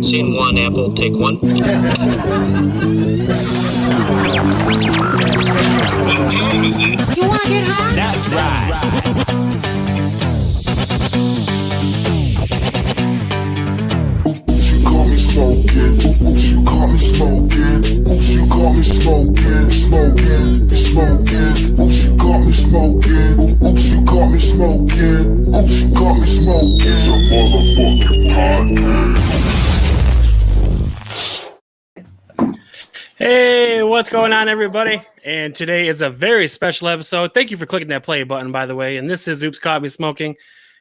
Scene one, Apple, take one. What time is it? You want to get high? That's right. She caught me smoking. She caught me smoking. She caught me smoking, smoking. She caught me smoking. She caught me smoking. She caught me smoking. It's a motherfucking podcast. Hey, what's going on, everybody? And today is a very special episode. Thank you for clicking that play button, by the way. And this is Oops Caught Me Smoking.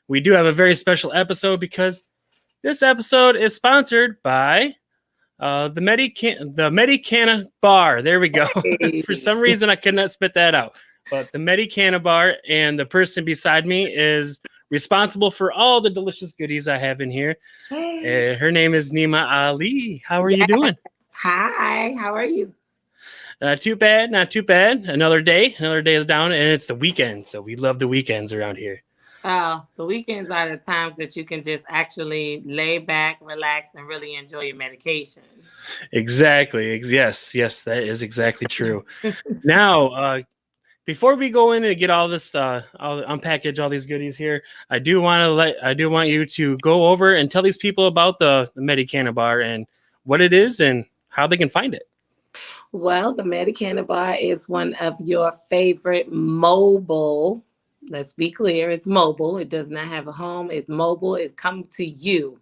We do have a very special episode because this episode is sponsored by the Medi Canna bar. There we go. For some reason, I could not spit that out. But the Medi Canna bar, and the person beside me is responsible for all the delicious goodies I have in here. Hey. Her name is Neema Ali. How are you doing? Hi, how are you? Not too bad, not too bad. Another day is down, and it's the weekend, so we love the weekends around here. Oh, the weekends are the times that you can just actually lay back, relax, and really enjoy your medication. Exactly. Yes, that is exactly true. Now, before we go in and get all this, I'll unpackage all these goodies here. I do want you to go over and tell these people about the Medi Canna bar and what it is and how they can find it. Well, the Medi Canna bar is one of your favorite mobile. Let's be clear, it's mobile. It does not have a home. It's mobile. It comes to you.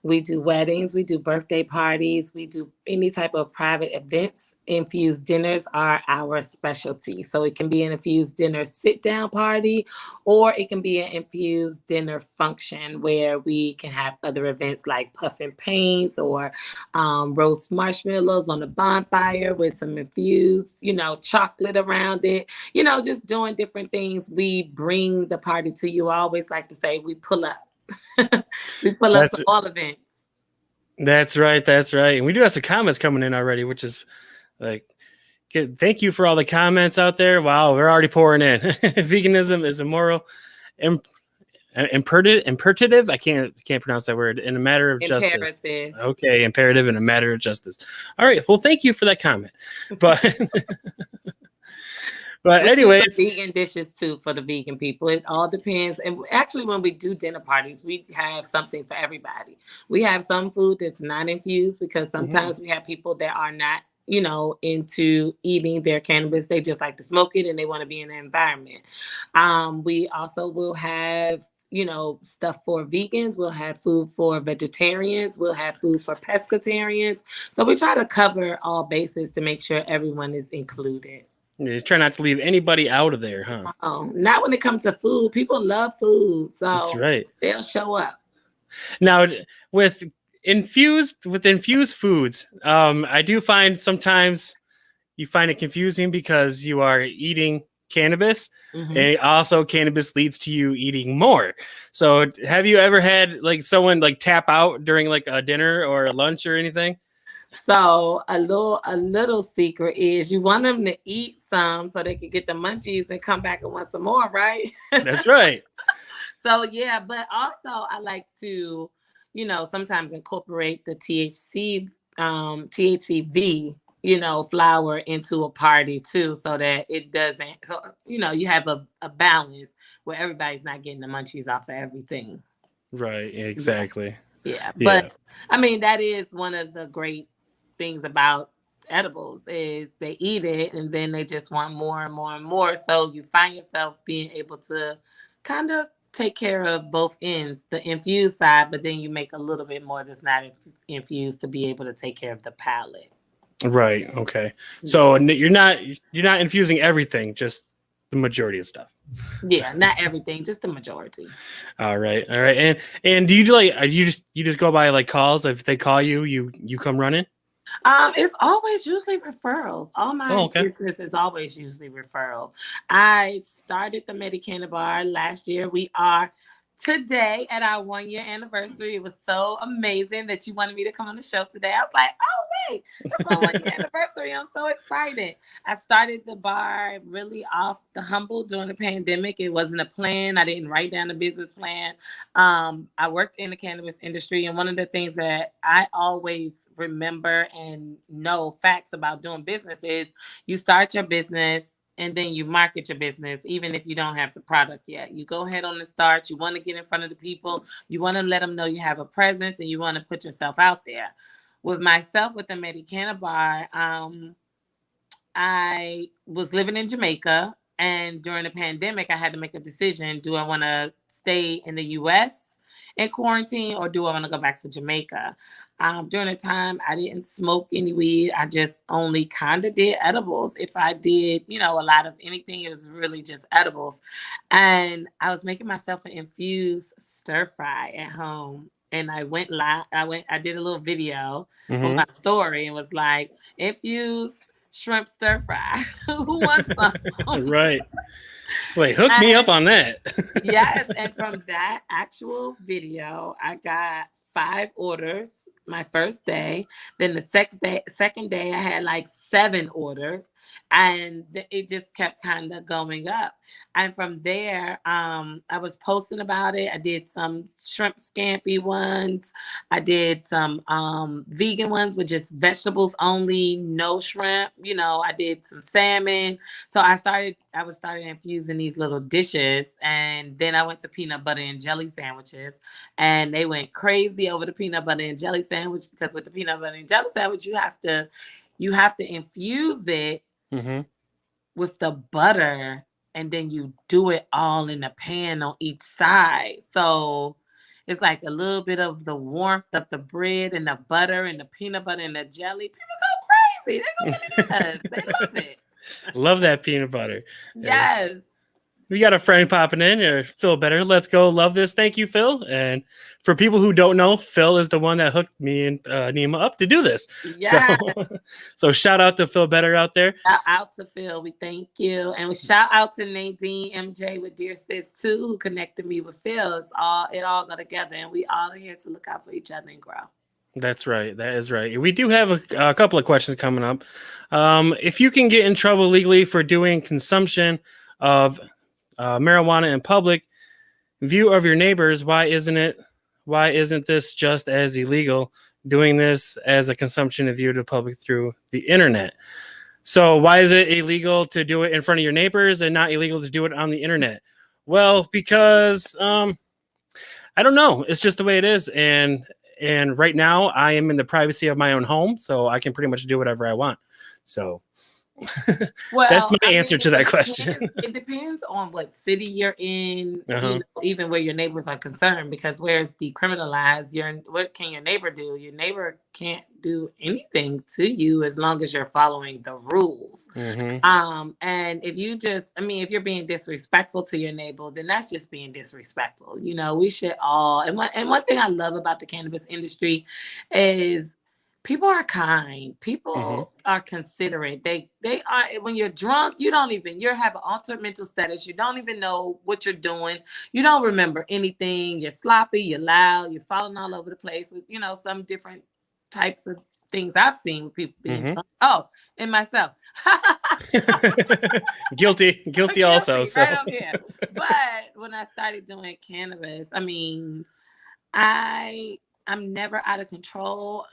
We do weddings. We do birthday parties. We do any type of private events. Infused dinners are our specialty. So it can be an infused dinner sit-down party, or it can be an infused dinner function where we can have other events like puffin paints or roast marshmallows on the bonfire with some infused, chocolate around it. Just doing different things. We bring the party to you. I always like to say we pull up. We pull up to all events. That's right. And we do have some comments coming in already, which is thank you for all the comments out there. Wow, we're already pouring in. Veganism is immoral, imperative. I can't pronounce that word. In a matter of justice. Okay, imperative in a matter of justice. All right. Well, thank you for that comment. But But anyways, vegan dishes too for the vegan people. It all depends. And actually, when we do dinner parties, we have something for everybody. We have some food that's not infused because sometimes we have people that are not, into eating their cannabis. They just like to smoke it and they want to be in the environment. We also will have stuff for vegans. We'll have food for vegetarians. We'll have food for pescatarians. So we try to cover all bases to make sure everyone is included. You try not to leave anybody out of there, huh? Oh, not when it comes to food. People love food, so that's right. They'll show up. Now, with infused foods, I do find sometimes you find it confusing because you are eating cannabis, and also cannabis leads to you eating more. So, have you ever had someone tap out during a dinner or a lunch or anything? So a little secret is you want them to eat some so they can get the munchies and come back and want some more, right? That's right. So yeah, but also I like to, sometimes incorporate the THCV, flower into a party too, so that it doesn't, you have a balance where everybody's not getting the munchies off of everything. Right. Exactly. Yeah. But I mean, that is one of the great things about edibles is they eat it and then they just want more and more and more. So you find yourself being able to kind of take care of both ends, the infused side, but then you make a little bit more that's not infused to be able to take care of the palate. Right. Okay. So you're not infusing everything, just the majority of stuff. Yeah, not everything, just the majority. All right. And do you just go by calls? If they call you, you come running? It's always usually referrals. All my business is always usually referral. I started the Medi Canna bar last year. We are today at our 1-year anniversary. It was so amazing that you wanted me to come on the show today. I was like, oh Yay! That's my 1 year anniversary. I'm so excited. I started the bar really off the humble during the pandemic. It wasn't a plan. I didn't write down a business plan. I worked in the cannabis industry, and one of the things that I always remember and know facts about doing business is you start your business and then you market your business, even if you don't have the product yet. You go ahead on the start. You want to get in front of the people. You want to let them know you have a presence, and you want to put yourself out there. With myself, with the Medi Canna bar, I was living in Jamaica, and during the pandemic, I had to make a decision. Do I want to stay in the U.S. in quarantine, or do I want to go back to Jamaica? During the time, I didn't smoke any weed. I just only kind of did edibles. If I did, a lot of anything, it was really just edibles. And I was making myself an infused stir fry at home. And I went live. I did a little video on my story and was like, infused shrimp stir fry. Who wants some? Right. Wait, hook me up on that. Yes. And from that actual video, I got 5 orders my first day. Then the second day, I had like 7 orders, and it just kept kind of going up. And from there, I was posting about it. I did some shrimp scampi ones. I did some vegan ones with just vegetables only, no shrimp. I did some salmon. So I started infusing these little dishes, and then I went to peanut butter and jelly sandwiches, and they went crazy over the peanut butter and jelly sandwich, because with the peanut butter and jelly sandwich, you have to infuse it with the butter, and then you do it all in the pan on each side. So it's like a little bit of the warmth of the bread and the butter and the peanut butter and the jelly. People go crazy. They go bananas. They love it. Love that peanut butter. Yes. We got a friend popping in, or Phil Better. Let's go. Love this. Thank you, Phil. And for people who don't know, Phil is the one that hooked me and Neema up to do this. Yeah. So shout out to Phil Better out there. Shout out to Phil. We thank you. And shout out to Nadine MJ with Dear Sis too, who connected me with Phil. It all go together, and we all are here to look out for each other and grow. That's right. That is right. We do have a couple of questions coming up. If you can get in trouble legally for doing consumption of marijuana in public, view of your neighbors, why isn't this just as illegal, doing this as a consumption of view to public through the internet? So why is it illegal to do it in front of your neighbors and not illegal to do it on the internet? Well, because I don't know, it's just the way it is. And right now I am in the privacy of my own home, so I can pretty much do whatever I want. So well, that's my answer to that question. It depends on what city you're in, even where your neighbors are concerned, because where it's decriminalized, what can your neighbor do? Your neighbor can't do anything to you as long as you're following the rules. And if you're being disrespectful to your neighbor, then that's just being disrespectful. We should all, and one thing I love about the cannabis industry is people are kind. People are considerate. They are. When you're drunk, you have an altered mental status. You don't even know what you're doing. You don't remember anything. You're sloppy. You're loud. You're falling all over the place with some different types of things I've seen with people being drunk. Oh, and myself. Guilty also. So. Right up here. But when I started doing cannabis, I'm never out of control.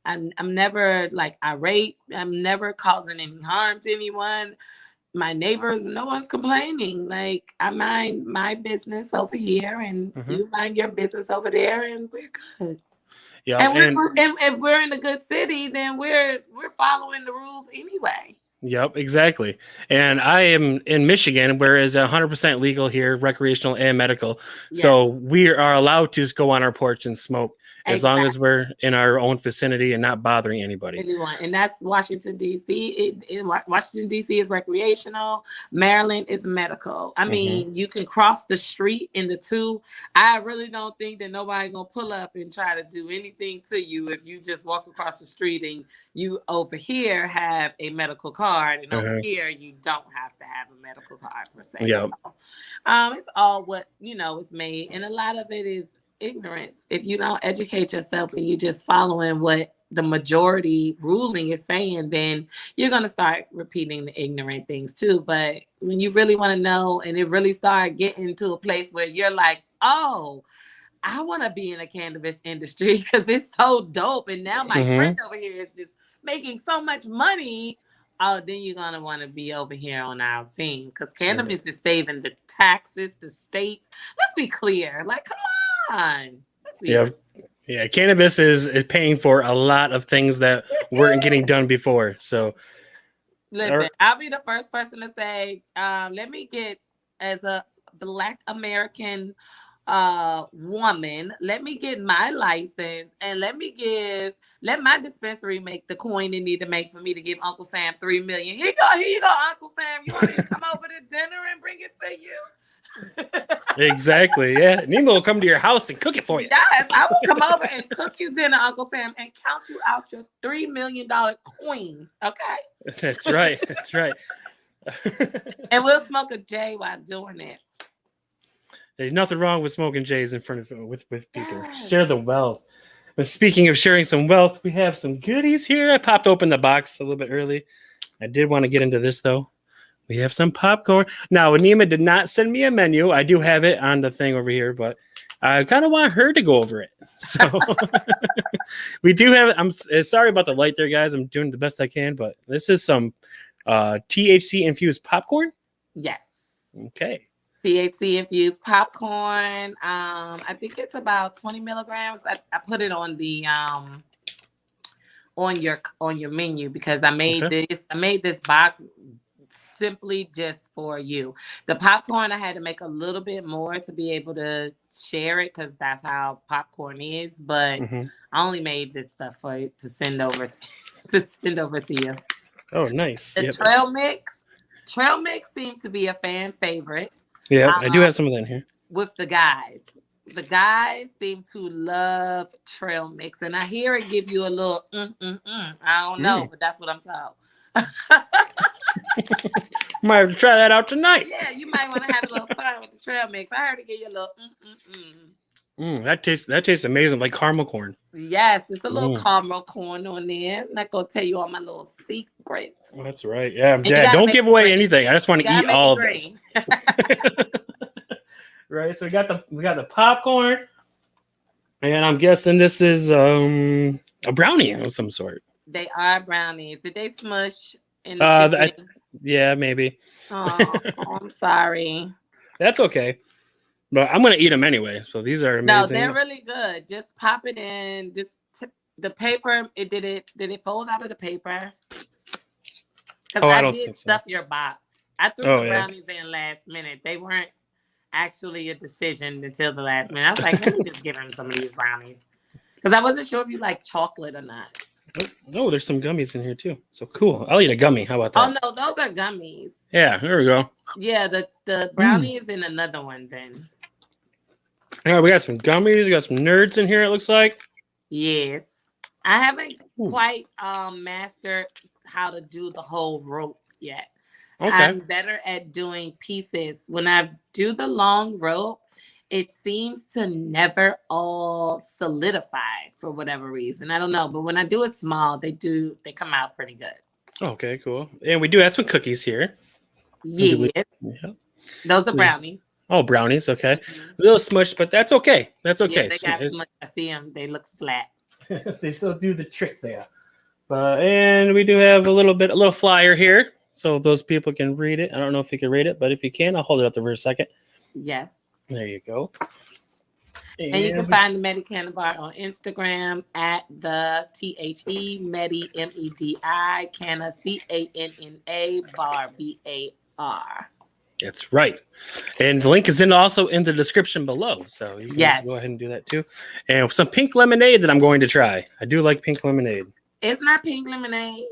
I'm never like irate. I'm never causing any harm to anyone. My neighbors, no one's complaining. Like, I mind my business over here, and you mind your business over there, and we're good. Yeah, and if we're in a good city, then we're following the rules anyway. Yep, exactly. And I am in Michigan, where it's 100% legal here, recreational and medical. Yes. So we are allowed to just go on our porch and smoke as long as we're in our own vicinity and not bothering anybody. Anyone. And that's Washington, D.C. Washington, D.C. is recreational. Maryland is medical. You can cross the street in the two. I really don't think that nobody going to pull up and try to do anything to you if you just walk across the street and you over here have a medical card, and over here you don't have to have a medical card per se. Yep. So, it's all what is made, and a lot of it is ignorance. If you don't educate yourself and you just following what the majority ruling is saying, then you're going to start repeating the ignorant things too. But when you really want to know and it really start getting to a place where you're like, oh, I want to be in the cannabis industry because it's so dope. And now my friend over here is just making so much money. Oh, then you're going to want to be over here on our team because cannabis is saving the taxes, the states. Let's be clear. Like, come on. Let's be clear. Yeah, cannabis is paying for a lot of things that weren't getting done before. So, listen, I'll be the first person to say, let me get, as a Black American woman, let me get my license and let my dispensary make the coin it need to make for me to give Uncle Sam $3 million. Here you go, Uncle Sam. You want me to come over to dinner and bring it to you? Exactly. Yeah, Neema will come to your house and cook it for you. Yes, I will come over and cook you dinner, Uncle Sam, and count you out your $3 million coin. Okay. That's right. That's right. And we'll smoke a J while doing it. There's nothing wrong with smoking J's in front of with people. Yes. Share the wealth. But speaking of sharing some wealth, we have some goodies here. I popped open the box a little bit early. I did want to get into this though. We have some popcorn. Now, Neema did not send me a menu. I do have it on the thing over here, but I kind of want her to go over it. So we do have it. I'm sorry about the light there, guys. I'm doing the best I can, but this is some THC infused popcorn. Yes. Okay. THC infused popcorn. I think it's about 20 milligrams. I put it on the on your menu because I made this box simply just for you. The popcorn, I had to make a little bit more to be able to share it because that's how popcorn is. But I only made this stuff for you to send over to you. Oh, nice. The trail mix seemed to be a fan favorite. Yeah, I do have some of that in here. With the guys. The guys seem to love trail mix. And I hear it give you a little I don't know, but that's what I'm told. Might have to try that out tonight. Yeah, you might want to have a little fun with the trail mix. I heard it give you a little that tastes amazing, like caramel corn. Yes, it's a little caramel corn on there. I'm not gonna tell you all my little secrets. Oh, that's right. Yeah, don't give away anything. I just want to eat all of this. Right. So we got the popcorn, and I'm guessing this is a brownie of some sort. They are brownies. Did they smush? Yeah, maybe. Oh, I'm sorry. That's okay. But I'm gonna eat them anyway. So these are amazing. No, they're really good. Just pop it in. Just the paper. Did it fold out of the paper? Because I did stuff your box. I threw the brownies in last minute. They weren't actually a decision until the last minute. I was like, let me just give him some of these brownies because I wasn't sure if you like chocolate or not. Oh, there's some gummies in here too. So cool. I'll eat a gummy. How about that? Oh no, those are gummies. Yeah, there we go. Yeah, the brownie is in another one then. All right, we got some gummies. We got some nerds in here, it looks like. Yes. I haven't quite mastered how to do the whole rope yet. Okay. I'm better at doing pieces. When I do the long rope, it seems to never all solidify for whatever reason. I don't know. But when I do it small, they come out pretty good. Okay, cool. And we do have some cookies here. Yes. Those are brownies. Oh, brownies. Okay. A little smushed, but that's okay. That's okay. Yeah, they got smushed. I see them. They look flat. They still do the trick there. And we do have a little flyer here. So those people can read it. I don't know if you can read it, but if you can, I'll hold it up there for a second. Yes. There you go. And you can find the Medi Canna Bar on Instagram at the THE Medi MEDI Canna CANNA bar BAR. That's right. And the link is also in the description below. So you can just go ahead and do that too. And some pink lemonade that I'm going to try. I do like pink lemonade. It's not pink lemonade.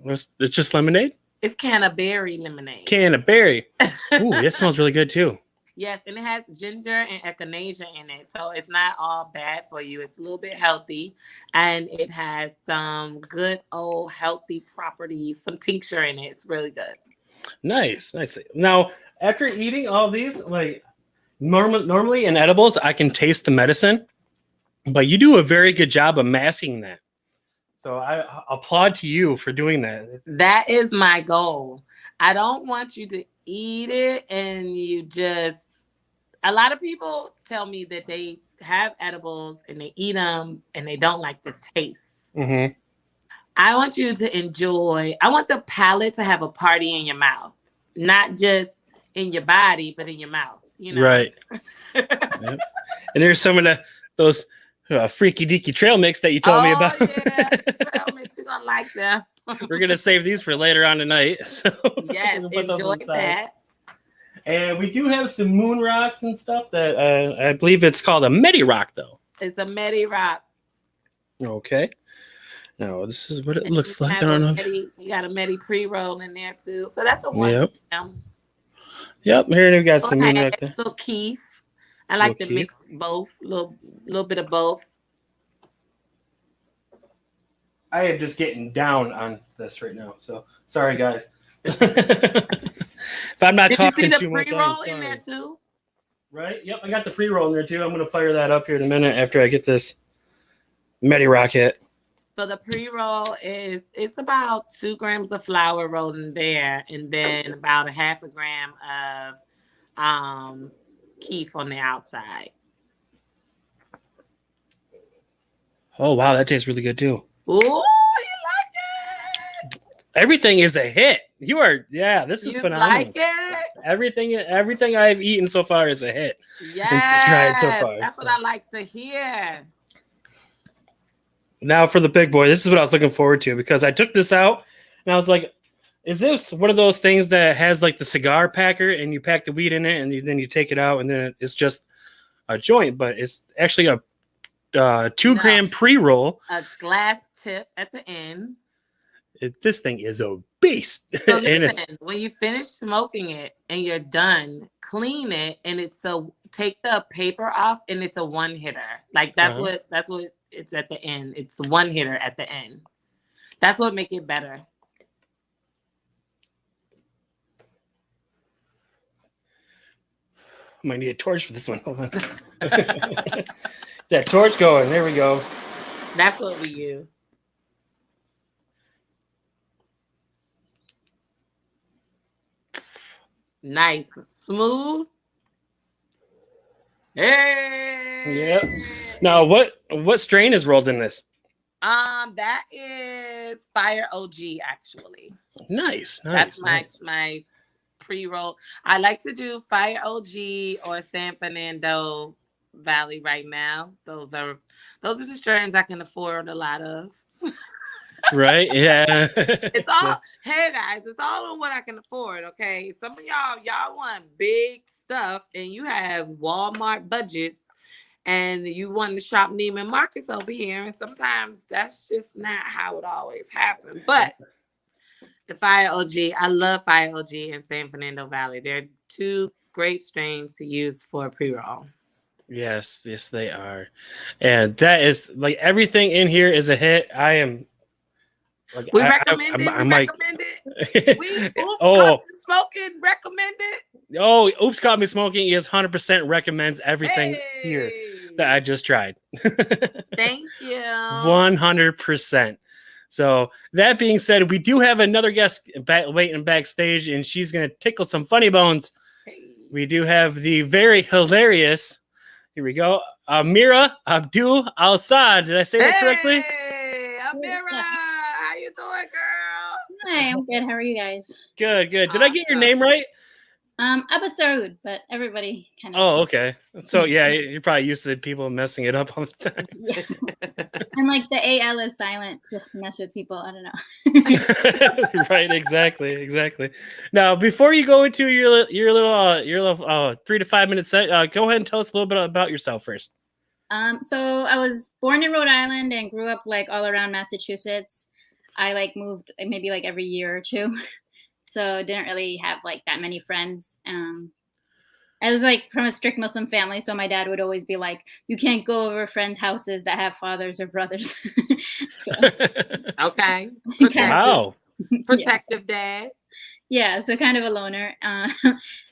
It's just lemonade? It's cannaberry lemonade. Cannaberry. Ooh, that smells really good too. Yes, and it has ginger and echinacea in it. So it's not all bad for you. It's a little bit healthy. And it has some good old healthy properties, some tincture in it. It's really good. Nice. Now, after eating all these, like normally in edibles, I can taste the medicine, but you do a very good job of masking that. So I applaud to you for doing that. That is my goal. I don't want you to eat it and you just. A lot of people tell me that they have edibles and they eat them and they don't like the taste. Mm-hmm. I want you to enjoy. I want the palate to have a party in your mouth, not just in your body, but in your mouth. You know, Right. Yep. And there's some of those freaky deaky trail mix that you told me about. Yeah, trail mix. You're gonna like them. We're gonna save these for later on tonight. So Yes, we'll put those enjoy inside. that. And we do have some moon rocks and stuff that I believe it's called a Medi rock, though. It's a Medi rock. Okay. Now this is what it And looks you like. I have don't a know. Medi, you got a Medi pre-roll in there too. So that's a one. Yep. gram. Yep. Here we got some moon Okay, rock there. little keef. I like to Little mix both, little bit of both. I am just getting down on this right now, so sorry, guys. If I'm not Did you see talking the too much, pre-roll I'm in there sorry. too? Right? Yep, I got the pre-roll in there too. I'm gonna fire that up here in a minute after I get this Medi rock hit. So the pre-roll it's about 2 grams of flour rolled in there, and then about a half a gram of keef on the outside. Oh wow, that tastes really good too. Ooh, you like it? Everything is a hit. You are, yeah. This is You phenomenal. like it? Everything I've eaten so far is a hit. Yes, tried so far, that's so. what I like to hear. Now for the big boy, this is what I was looking forward to because I took this out and I was like, is this one of those things that has like the cigar packer and you pack the weed in it and then you take it out and then it's just a joint, but it's actually a 2-gram pre-roll. A glass tip at the end. This thing is a beast. So And listen, when you finish smoking it and you're done, clean it, and take the paper off, and it's a one hitter. Like that's what it's at the end. It's the one hitter at the end. That's what make it better. I might need a torch for this one. Hold on. That torch going. There we go. That's what we use. Nice, smooth. Hey. Yep. Now, what strain is rolled in this? That is Fire OG actually. Nice. That's nice. my pre-roll. I like to do Fire OG or San Fernando Valley right now. Those are the strains I can afford a lot of. Right? Yeah. It's all hey guys, it's all on what I can afford. Okay. Some of y'all want big stuff and you have Walmart budgets and you want to shop Neiman Marcus over here. And sometimes that's just not how it always happens. But the Fire OG, I love Fire OG and San Fernando Valley. They're 2 great strains to use for a pre-roll. Yes, they are. And that is like everything in here is a hit. I am like We recommend it. We smoking recommended. Oh, Oops Caught Me Smoking is 100% recommends everything here that I just tried. Thank you. 100%. So that being said, we do have another guest waiting backstage, and she's going to tickle some funny bones. We do have the very hilarious, here we go, Ameera Abu-alsaoud. Did I say that correctly? Hey, Ameera, how you doing, girl? Hi, I'm good. How are you guys? Good. Did I get your name right? Abu-alsaoud, but everybody kind of. Oh, okay. So yeah, you're probably used to people messing it up all the time. Yeah. And like the AL is silent just to mess with people. I don't know. Right, exactly. Now, before you go into your little 3 to 5 minute set, go ahead and tell us a little bit about yourself first. So I was born in Rhode Island and grew up like all around Massachusetts. I like moved maybe like every year or two. So didn't really have like that many friends. I was like from a strict Muslim family, so my dad would always be like, "You can't go over friends' houses that have fathers or brothers." Okay. Wow. Protective dad. Yeah, so kind of a loner. But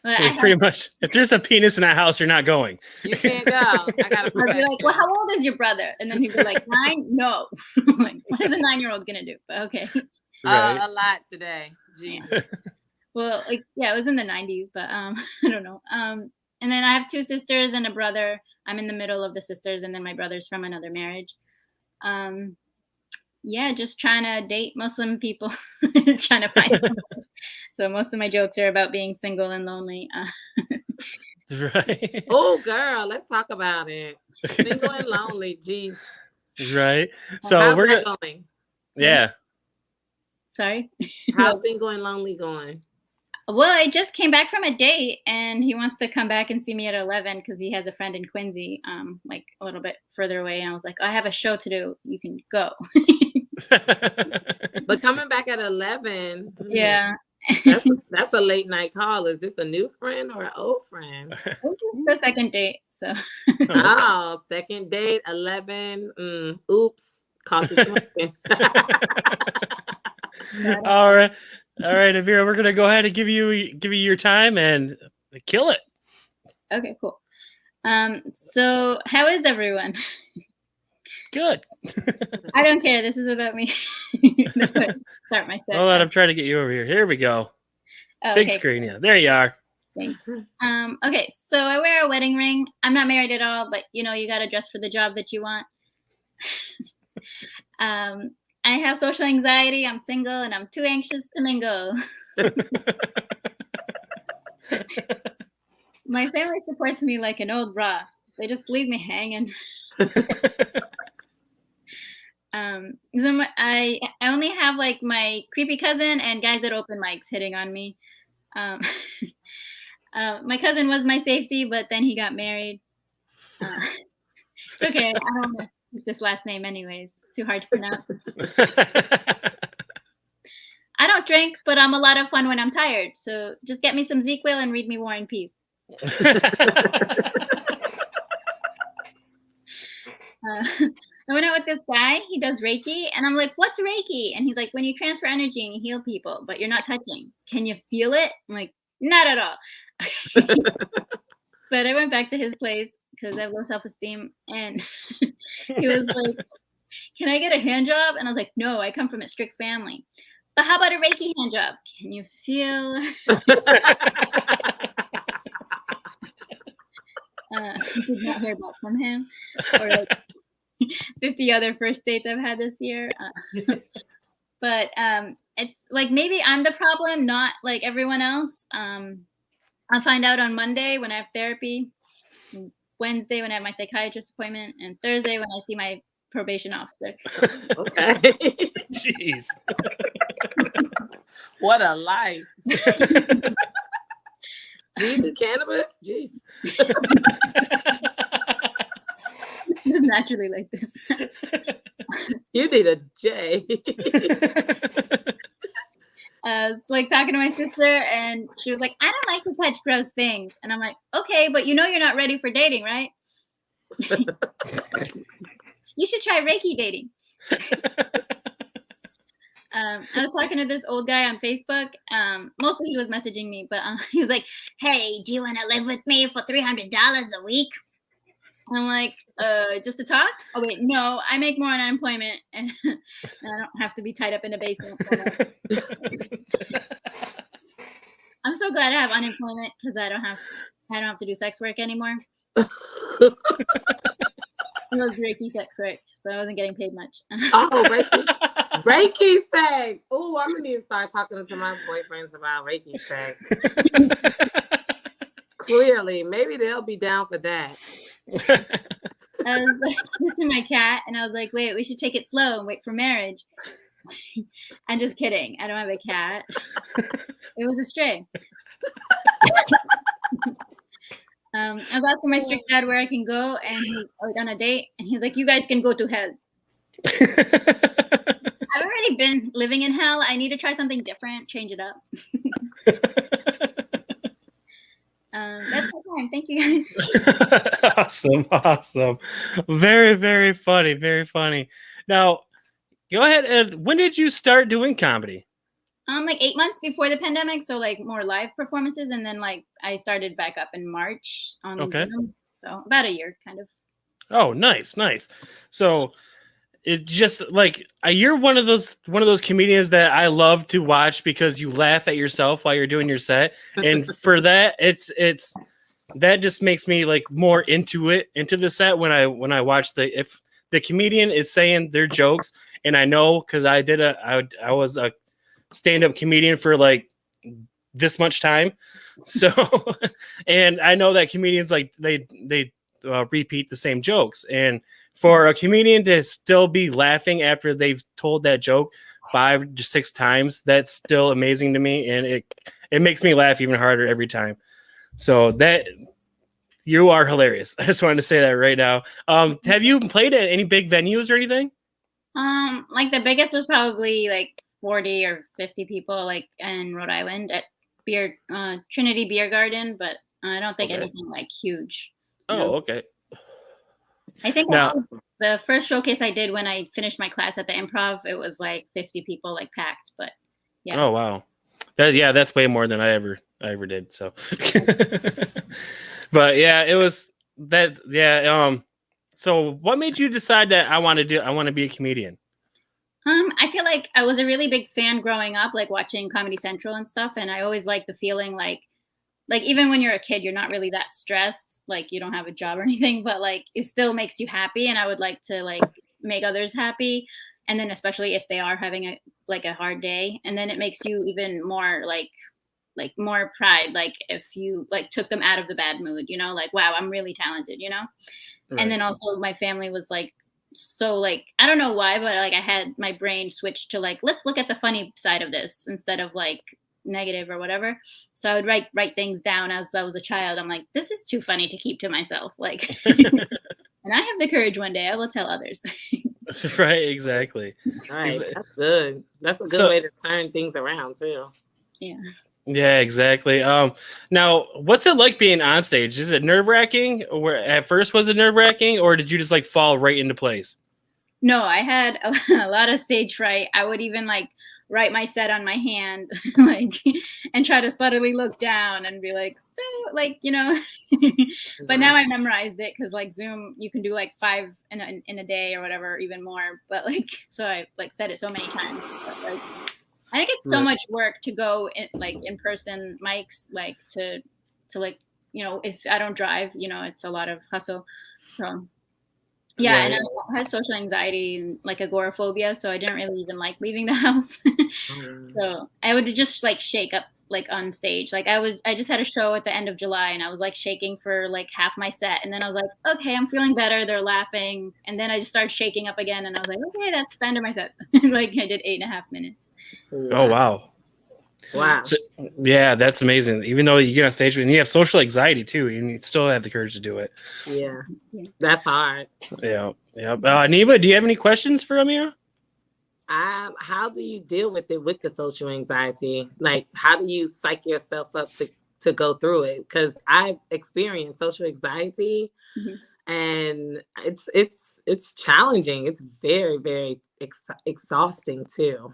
I Yeah, have, pretty much. If there's a penis in that house, you're not going. You can't go. I gotta I'd protect be like, you. well, how old is your brother? And then he'd be like, 9? No. I'm like, what is a 9-year-old gonna do? But okay. Right. A lot today. Jesus. Well, like, yeah, it was in the 90s, but I don't know. And then I have 2 sisters and a brother. I'm in the middle of the sisters, and then my brother's from another marriage. Yeah, just trying to date Muslim people, trying to find someone. So most of my jokes are about being single and lonely. Right. Oh, girl, let's talk about it. Single and lonely. Jeez. Right. So How's we're that gonna. going? Yeah. Sorry. How's single and lonely going? Well, I just came back from a date, and he wants to come back and see me at 11 because he has a friend in Quincy, like a little bit further away. And I was like, I have a show to do. You can go. But coming back at 11, Yeah. that's a late night call. Is this a new friend or an old friend? This is the second date, so. Oh, second date, 11. Oops, caught you smoking. All right. All right, Ameera, we're gonna go ahead and give you your time and kill it. Okay, cool. So how is everyone? Good. I don't care. This is about me. Start my set. Hold on, I'm trying to get you over here. Here we go. Oh, Big okay. screen, yeah. There you are. Thanks. Okay, so I wear a wedding ring. I'm not married at all, but you gotta dress for the job that you want. I have social anxiety. I'm single, and I'm too anxious to mingle. My family supports me like an old bra. They just leave me hanging. I only have like my creepy cousin and guys at open mics hitting on me. My cousin was my safety, but then he got married. It's okay. I don't want to keep this last name anyways. It's too hard to pronounce. I don't drink, but I'm a lot of fun when I'm tired. So just get me some ZQL and read me War and Peace. I went out with this guy. He does Reiki, and I'm like, "What's Reiki?" And he's like, "When you transfer energy and you heal people, but you're not touching. Can you feel it?" I'm like, "Not at all." But I went back to his place because I have low self-esteem, and he was like, "Can I get a hand job?" And I was like, "No, I come from a strict family. But how about a Reiki hand job? Can you feel?" I did not hear back from him, or like 50 other first dates I've had this year. But it's like maybe I'm the problem, not like everyone else. I'll find out on Monday when I have therapy, Wednesday when I have my psychiatrist appointment, and Thursday when I see my probation officer. Okay. Jeez. What a life. Do you do cannabis? Jeez. Just naturally like this. You need a J. It's like talking to my sister, and she was like, "I don't like to touch gross things." And I'm like, "Okay, but you're not ready for dating, right?" You should try Reiki dating. I was talking to this old guy on Facebook. Mostly he was messaging me, but he was like, "Hey, do you want to live with me for $300 a week?" And I'm like, just to talk? Oh, wait, no, I make more on unemployment, and I don't have to be tied up in a basement. I'm so glad I have unemployment because I don't have to do sex work anymore. It was Reiki sex work, so I wasn't getting paid much. Oh, Reiki sex. Oh, I'm gonna need to start talking to my boyfriends about Reiki sex. Clearly, maybe they'll be down for that. I was like kissing my cat, and I was like, "Wait, we should take it slow and wait for marriage." I'm just kidding. I don't have a cat. It was a stray. I was asking my strict dad where I can go, and he was on a date, and he's like, "You guys can go to hell." I've already been living in hell. I need to try something different, change it up. That's my time. Thank you guys. Awesome. Very, very funny. Very funny. Now, go ahead. And when did you start doing comedy? Like 8 months before the pandemic, so like more live performances, and then like I started back up in March on Okay. Zoom. So about a year, kind of. Oh, nice, nice. So it just like you're one of those comedians that I love to watch because you laugh at yourself while you're doing your set, and for that, it's that just makes me like more into the set when I watch if the comedian is saying their jokes, and I know because I was a stand-up comedian for like this much time, so and I know that comedians like they repeat the same jokes, and for a comedian to still be laughing after they've told that joke 5 to 6 times, that's still amazing to me, and it makes me laugh even harder every time. So that you are hilarious. I just wanted to say that right now. Have you played at any big venues or anything? Like the biggest was probably like 40 or 50 people, like in Rhode Island at Trinity Beer Garden, but I don't think Okay. anything like huge. Oh, okay. I think Now, actually the first showcase I did when I finished my class at the Improv, it was like 50 people, like packed. But yeah. oh wow, that's way more than I ever did. So, but yeah, it was that. Yeah. So, what made you decide that I want to be a comedian? I feel like I was a really big fan growing up, like watching Comedy Central and stuff, and I always liked the feeling like even when you're a kid, you're not really that stressed, like you don't have a job or anything, but like it still makes you happy, and I would like to like make others happy, and then especially if they are having a hard day, and then it makes you even more like more pride, like if you like took them out of the bad mood, like wow, I'm really talented. Right. And then also my family was like, so like I don't know why, but like I had my brain switched to like, let's look at the funny side of this instead of like negative or whatever. So I would write things down as I was a child. I'm like, this is too funny to keep to myself, like and I have the courage one day I will tell others. Right, exactly. Right, that's good. That's a good way to turn things around too. Yeah, exactly. Now, what's it like being on stage? Is it nerve-wracking? Or at first was it nerve-wracking, or did you just like fall right into place? No, I had a lot of stage fright. I would even like write my set on my hand, like, and try to subtly look down and be like, so, like, But now I memorized it because like Zoom, you can do like 5 in a day or whatever, even more. But like, so I like said it so many times. But, like, I think it's so much work to go in person mics, like to like if I don't drive, it's a lot of hustle. So. Yeah, Right. and I had social anxiety and like agoraphobia, so I didn't really even like leaving the house. So I would just like shake up like on stage. Like I just had a show at the end of July, and I was like shaking for like half my set, and then I was like, okay, I'm feeling better. They're laughing, and then I just started shaking up again, and I was like, okay, that's the end of my set. Like I did 8.5 minutes. Oh wow. Wow. So, yeah, that's amazing. Even though you get on stage and you have social anxiety too, you still have the courage to do it. Yeah, that's hard. Yeah. Neema, do you have any questions for Ameera? How do you deal with it with the social anxiety? Like, how do you psych yourself up to go through it? Because I've experienced social anxiety, and it's challenging. It's very, very exhausting too.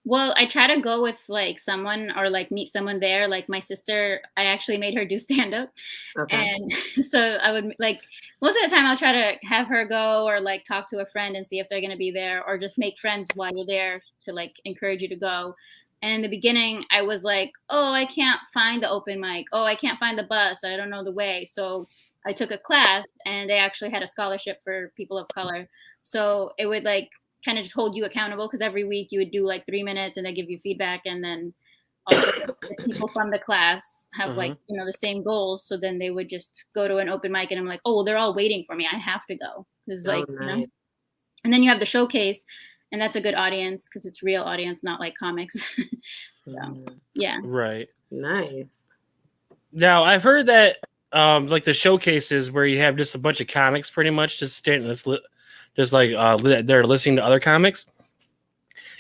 Well, I try to go with like someone or like meet someone there. Like my sister, I actually made her do stand up. Okay. And so I would like most of the time I'll try to have her go or like talk to a friend and see if they're going to be there, or just make friends while you're there to like encourage you to go. And in the beginning, I was like, oh, I can't find the open mic. Oh, I can't find the bus. I don't know the way. So I took a class, and they actually had a scholarship for people of color. So it would like kind of just hold you accountable, because every week you would do like 3 minutes and they give you feedback, and then also the people from the class have like the same goals, so then they would just go to an open mic, and I'm like, oh, they're all waiting for me, I have to go. It's like nice. And then you have the showcase, and that's a good audience because it's real audience, not like comics. So yeah, right, nice. Now I've heard that like the showcases where you have just a bunch of comics pretty much just standing just like they're listening to other comics,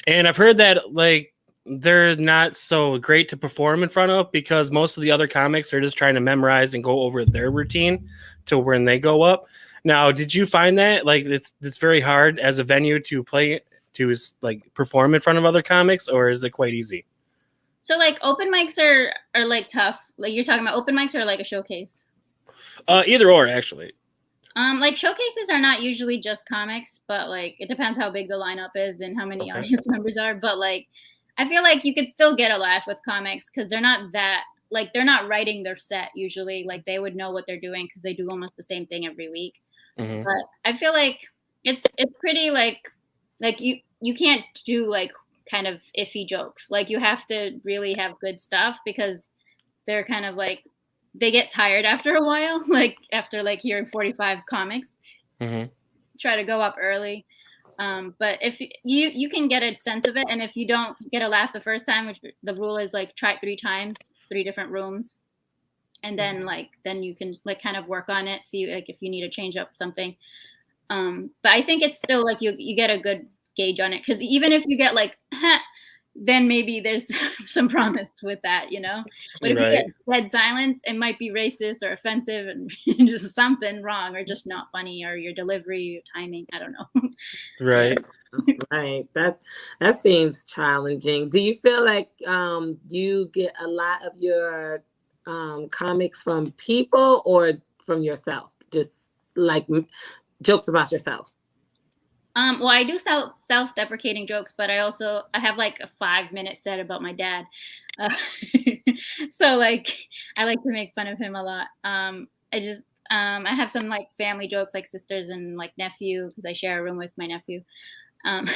and I've heard that like they're not so great to perform in front of, because most of the other comics are just trying to memorize and go over their routine to when they go up. Now, did you find that like it's very hard as a venue to like perform in front of other comics, or is it quite easy? So like open mics are like tough. Like you're talking about open mics or like a showcase? Either or, actually. Like showcases are not usually just comics, but like it depends how big the lineup is and how many Okay. audience members are. But like I feel like you could still get a laugh with comics because they're not that like they're not writing their set usually. Like they would know what they're doing because they do almost the same thing every week. Hmm. But I feel like it's pretty like you can't do like kind of iffy jokes. Like you have to really have good stuff because they're kind of like they get tired after a while, like after like hearing 45 comics. Hmm. Try to go up early. But if you can get a sense of it, and if you don't get a laugh the first time, which the rule is like try it 3 times, 3 different rooms, and then you can like kind of work on it, see like if you need to change up something. But I think it's still like you get a good gauge on it because even if you get like then maybe there's some promise with that, you know. But if you Right. get dead silence, it might be racist or offensive and just something wrong or just not funny or your delivery, your timing. I don't know. Right. Right. That seems challenging. Do you feel like you get a lot of your comics from people or from yourself? Just like jokes about yourself. Well, I do self-deprecating jokes, but I have like a 5-minute set about my dad. Uh, so like I like to make fun of him a lot. I have some like family jokes, like sisters and like nephew, because I share a room with my nephew. Um,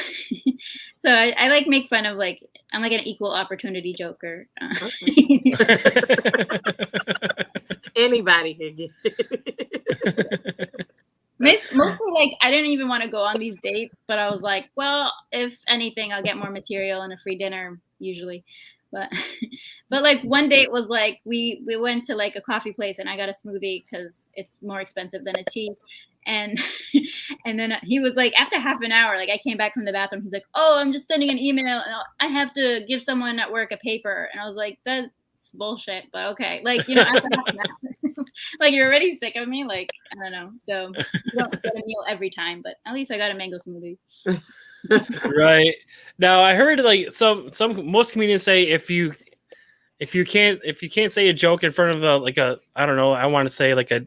so I like make fun of like I'm like an equal opportunity joker. Anybody can get. Mostly like I didn't even want to go on these dates, but I was like, well, if anything, I'll get more material and a free dinner usually. But but like one date was like we went to like a coffee place and I got a smoothie because it's more expensive than a tea. And and then he was like after half an hour, like I came back from the bathroom, he's like, oh, I'm just sending an email and I have to give someone at work a paper. And I was like, that's bullshit, but okay. Like, you know, after half an hour, like you're already sick of me. Like, I don't know. So you don't get a meal every time, but at least I got a mango smoothie. Right. Now I heard like most comedians say if you can't say a joke in front of a I don't know, I want to say like a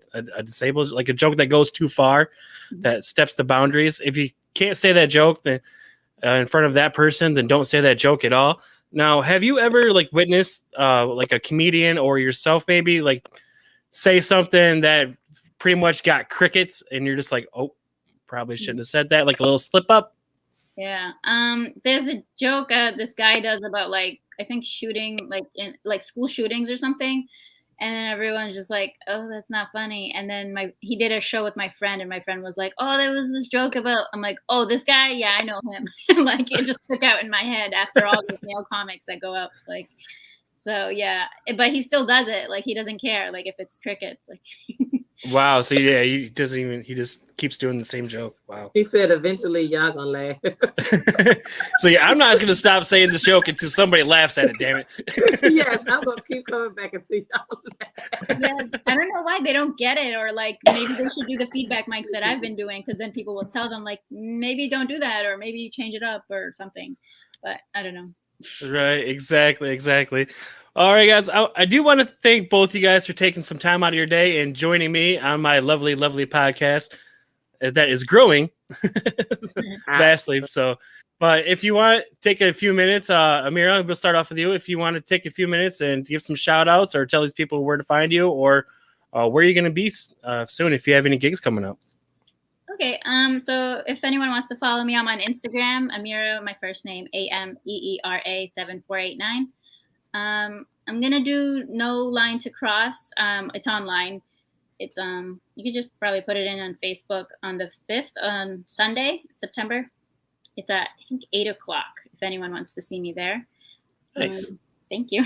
disabled, like a joke that goes too far, that steps the boundaries. If you can't say that joke then in front of that person, then don't say that joke at all. Now, have you ever like witnessed like a comedian or yourself maybe like say something that pretty much got crickets and you're just like, oh, probably shouldn't have said that, like a little slip up? Yeah. There's a joke this guy does about like I think shooting like in like school shootings or something. And then everyone's just like, oh, that's not funny. And then he did a show with my friend, and my friend was like, oh, there was this joke about. I'm like, oh, this guy, yeah, I know him. Like it just stuck out in my head after all the male comics that go up. Like, so yeah, but he still does it. Like he doesn't care. Like if it's crickets, like. Wow. So yeah, he just keeps doing the same joke. Wow. He said eventually y'all gonna laugh. So yeah, I'm not gonna stop saying this joke until somebody laughs at it, damn it. Yes, I'm gonna keep coming back and see y'all laugh. Yeah, I don't know why they don't get it, or like maybe they should do the feedback mics that I've been doing, because then people will tell them like maybe don't do that, or maybe change it up or something. But I don't know. Right, exactly. All right, guys. I do want to thank both you guys for taking some time out of your day and joining me on my lovely podcast that is growing vastly. So, but if you want, take a few minutes. Ameera, we'll start off with you. If you want to take a few minutes and give some shout outs or tell these people where to find you or where you're going to be soon if you have any gigs coming up. Okay. So if anyone wants to follow me, I'm on Instagram, Ameera, my first name, AMEERA 7489. I'm gonna do No Line to Cross. It's online. It's you could just probably put it in on Facebook on the 5th on Sunday, September. It's at I think 8:00 if anyone wants to see me there. Nice. Thank you.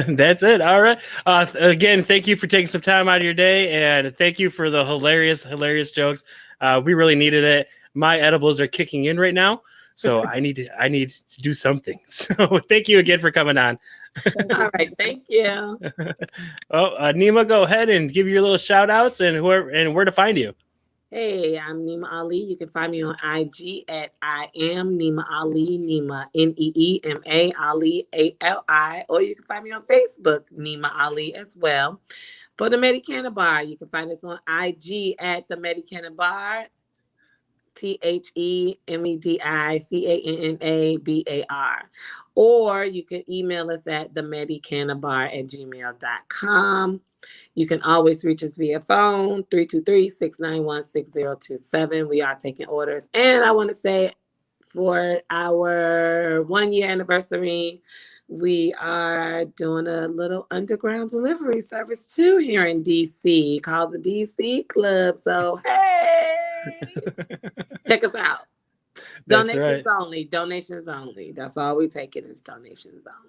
That's it. All right. Again, thank you for taking some time out of your day, and thank you for the hilarious jokes. We really needed it. My edibles are kicking in right now, so I need to do something. So thank you again for coming on. All right, thank you. Oh, Neema, go ahead and give your little shout outs and where to find you. Hey, I'm Neema Ali. You can find me on IG at I am Neema Ali, Neema Neema Ali Ali, or you can find me on Facebook, Neema Ali as well. For the Medi Canna Bar, you can find us on IG at the Medi Canna Bar, TheMediCannaBar, or you can email us at themedicannabar@gmail.com. You can always reach us via phone, 323-691-6027. We are taking orders. And I want to say for our 1-year anniversary, we are doing a little underground delivery service too here in DC called the DC Club. So, hey, check us out. Donations only. Donations only. That's all we taking is donations only.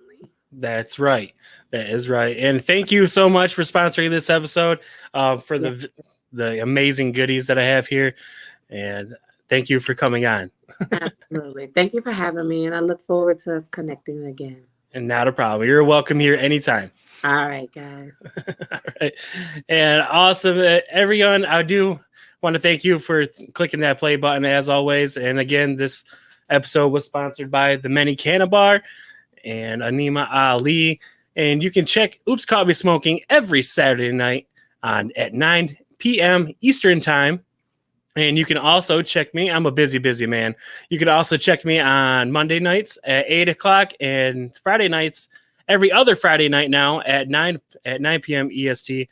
That's right. That is right. And thank you so much for sponsoring this episode, for the amazing goodies that I have here. And thank you for coming on. Absolutely. Thank you for having me. And I look forward to us connecting again. And not a problem. You're welcome here anytime. All right, guys. All right. And awesome. Everyone, I do want to thank you for clicking that play button as always. And again, this episode was sponsored by the Medi Canna Bar and Neema Ali. And you can check Oops Caught Me Smoking every Saturday night at 9 p.m. Eastern time. And you can also check me. I'm a busy man. You can also check me on Monday nights at 8 o'clock and Friday nights, every other Friday night now at 9 p.m. EST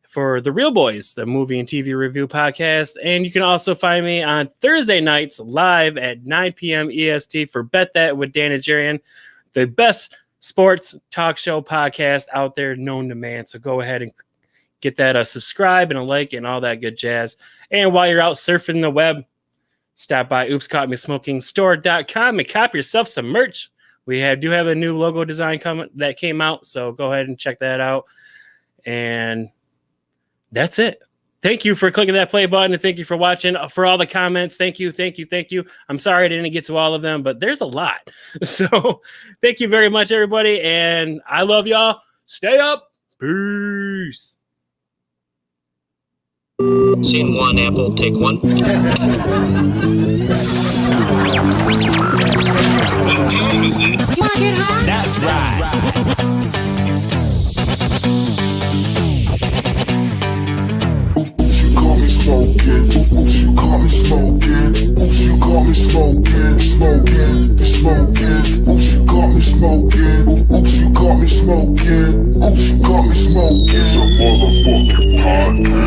for The Real Boys, the movie and TV review podcast. And you can also find me on Thursday nights live at 9 p.m. EST for Bet That with Dan and Jerian, the best sports talk show podcast out there known to man. So go ahead and get that a subscribe and a like and all that good jazz. And while you're out surfing the web, stop by oopscaughtmesmokingstore.com and cop yourself some merch. We do have a new logo design that came out, so go ahead and check that out. And that's it. Thank you for clicking that play button, and thank you for watching. For all the comments, thank you. I'm sorry I didn't get to all of them, but there's a lot. So thank you very much, everybody, and I love y'all. Stay up. Peace. Scene one, Apple, take one. What time is it? That's right. You got me smoking. You got me smoking. You got me smoking. You got me smoking. You got me smoking. You got me smoking. It's a motherfucking podcast.